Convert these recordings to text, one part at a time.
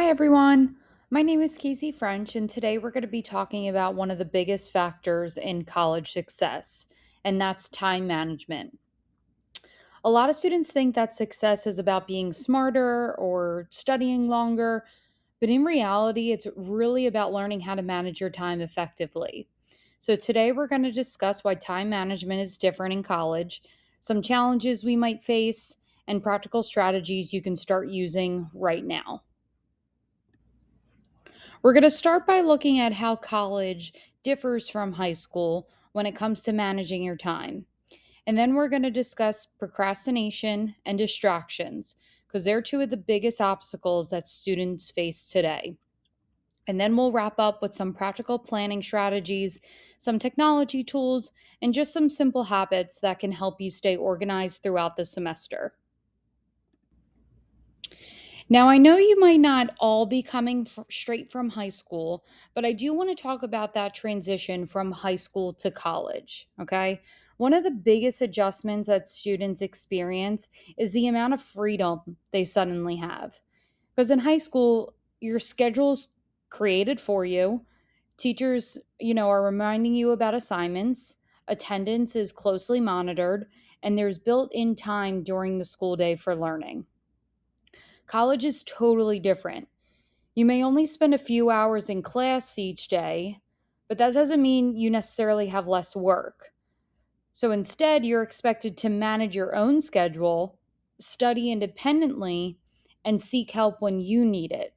Hi, everyone. My name is Casey French, and today we're going to be talking about one of the biggest factors in college success, and that's time management. A lot of students think that success is about being smarter or studying longer, but in reality, it's really about learning how to manage your time effectively. So, today we're going to discuss why time management is different in college, some challenges we might face, and practical strategies you can start using right now. We're going to start by looking at how college differs from high school when it comes to managing your time. And then we're going to discuss procrastination and distractions because they're two of the biggest obstacles that students face today. And then we'll wrap up with some practical planning strategies, some technology tools, and just some simple habits that can help you stay organized throughout the semester. Now, I know you might not all be coming straight from high school, but I do want to talk about that transition from high school to college. Okay. One of the biggest adjustments that students experience is the amount of freedom they suddenly have. Because in high school, your schedule's created for you. Teachers, are reminding you about assignments, attendance is closely monitored, and there's built in time during the school day for learning. College is totally different. You may only spend a few hours in class each day, but that doesn't mean you necessarily have less work. So instead, you're expected to manage your own schedule, study independently, and seek help when you need it.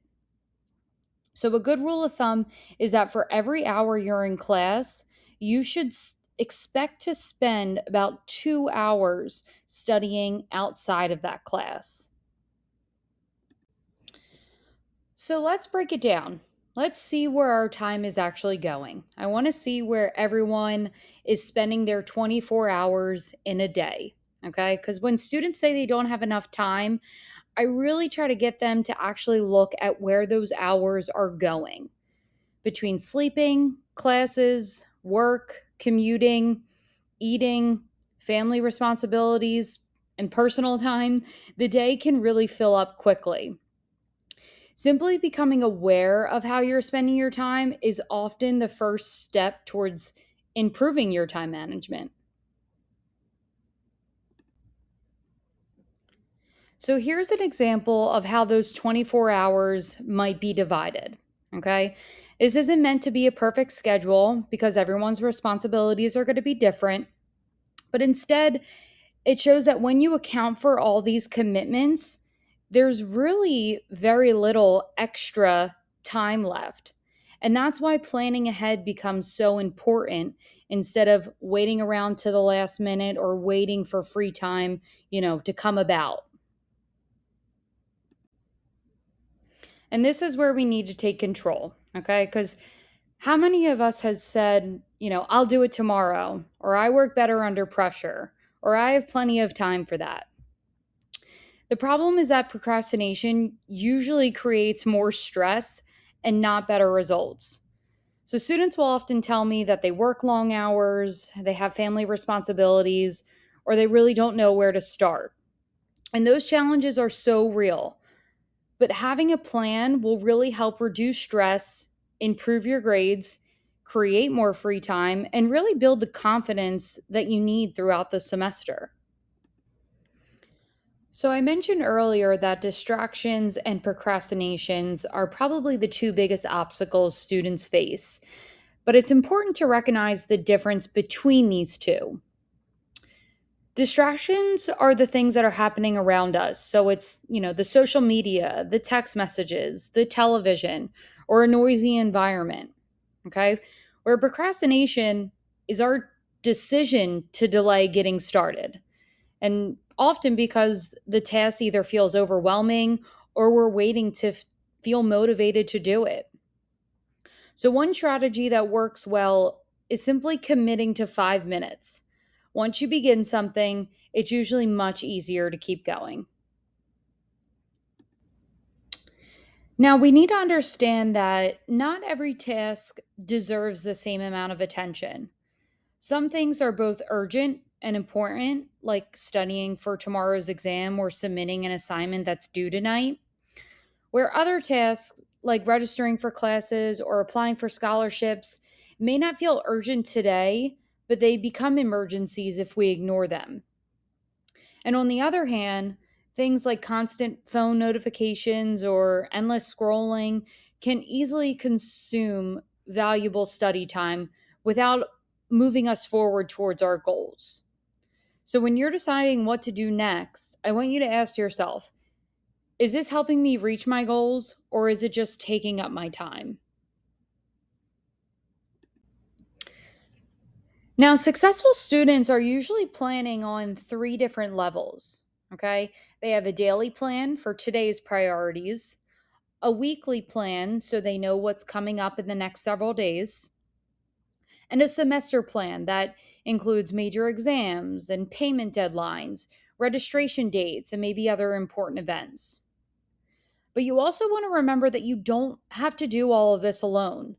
So, a good rule of thumb is that for every hour you're in class, you should expect to spend about 2 hours studying outside of that class. So let's break it down. Let's see where our time is actually going. I want to see where everyone is spending their 24 hours in a day. Okay. Because when students say they don't have enough time, I really try to get them to actually look at where those hours are going between sleeping, classes, work, commuting, eating, family responsibilities, and personal time. The day can really fill up quickly. Simply becoming aware of how you're spending your time is often the first step towards improving your time management. So, here's an example of how those 24 hours might be divided. Okay. This isn't meant to be a perfect schedule because everyone's responsibilities are going to be different, but instead, it shows that when you account for all these commitments, there's really very little extra time left. And that's why planning ahead becomes so important instead of waiting around to the last minute or waiting for free time, to come about. And this is where we need to take control, okay? Because how many of us has said, I'll do it tomorrow, or I work better under pressure, or I have plenty of time for that? The problem is that procrastination usually creates more stress and not better results. So, students will often tell me that they work long hours, they have family responsibilities, or they really don't know where to start. And those challenges are so real. But having a plan will really help reduce stress, improve your grades, create more free time, and really build the confidence that you need throughout the semester. So, I mentioned earlier that distractions and procrastinations are probably the two biggest obstacles students face, but it's important to recognize the difference between these two. Distractions are the things that are happening around us. So, it's, the social media, the text messages, the television, or a noisy environment. Okay. Where procrastination is our decision to delay getting started. And often because the task either feels overwhelming or we're waiting to feel motivated to do it. So, one strategy that works well is simply committing to 5 minutes. Once you begin something, it's usually much easier to keep going. Now, we need to understand that not every task deserves the same amount of attention. Some things are both urgent and important, like studying for tomorrow's exam or submitting an assignment that's due tonight. where other tasks like registering for classes or applying for scholarships may not feel urgent today, but they become emergencies if we ignore them. And on the other hand, things like constant phone notifications or endless scrolling can easily consume valuable study time without moving us forward towards our goals. So, when you're deciding what to do next, I want you to ask yourself, is this helping me reach my goals or is it just taking up my time? Now, successful students are usually planning on three different levels. Okay. They have a daily plan for today's priorities, a weekly plan so they know what's coming up in the next several days, and a semester plan that includes major exams and payment deadlines, registration dates, and maybe other important events. But you also want to remember that you don't have to do all of this alone.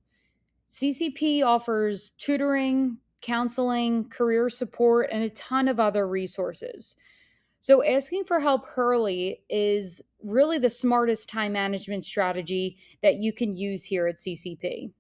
CCP offers tutoring, counseling, career support, and a ton of other resources. So, asking for help early is really the smartest time management strategy that you can use here at CCP.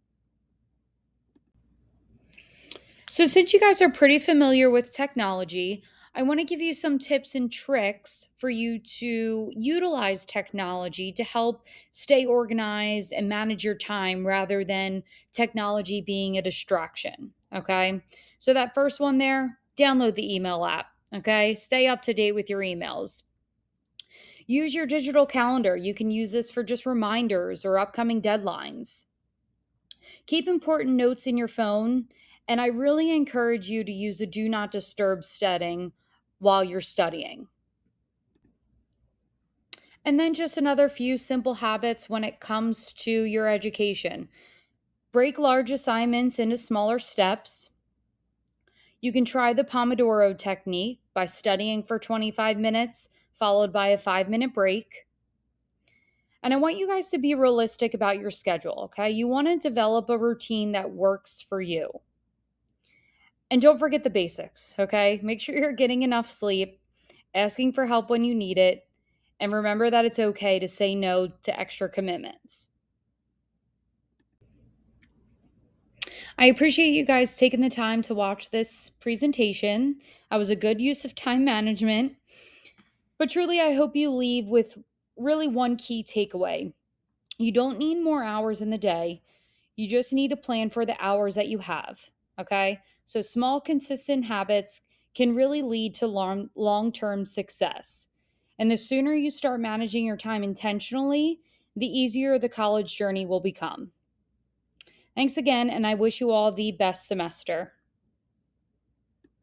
So, since you guys are pretty familiar with technology, I want to give you some tips and tricks for you to utilize technology to help stay organized and manage your time rather than technology being a distraction. Okay. So, that first one there, download the email app. Okay. Stay up to date with your emails. Use your digital calendar. You can use this for just reminders or upcoming deadlines. Keep important notes in your phone, and I really encourage you to use the do not disturb setting while you're studying. And then just another few simple habits when it comes to your education. Break large assignments into smaller steps. You can try the Pomodoro technique by studying for 25 minutes, followed by a 5-minute break. And I want you guys to be realistic about your schedule, okay? You want to develop a routine that works for you. And don't forget the basics, okay? Make sure you're getting enough sleep, asking for help when you need it, and remember that it's okay to say no to extra commitments. I appreciate you guys taking the time to watch this presentation. That was a good use of time management. But truly, I hope you leave with really one key takeaway. You don't need more hours in the day. You just need to plan for the hours that you have. Okay. So small, consistent habits can really lead to long term success. And the sooner you start managing your time intentionally, the easier the college journey will become. Thanks again, and I wish you all the best semester.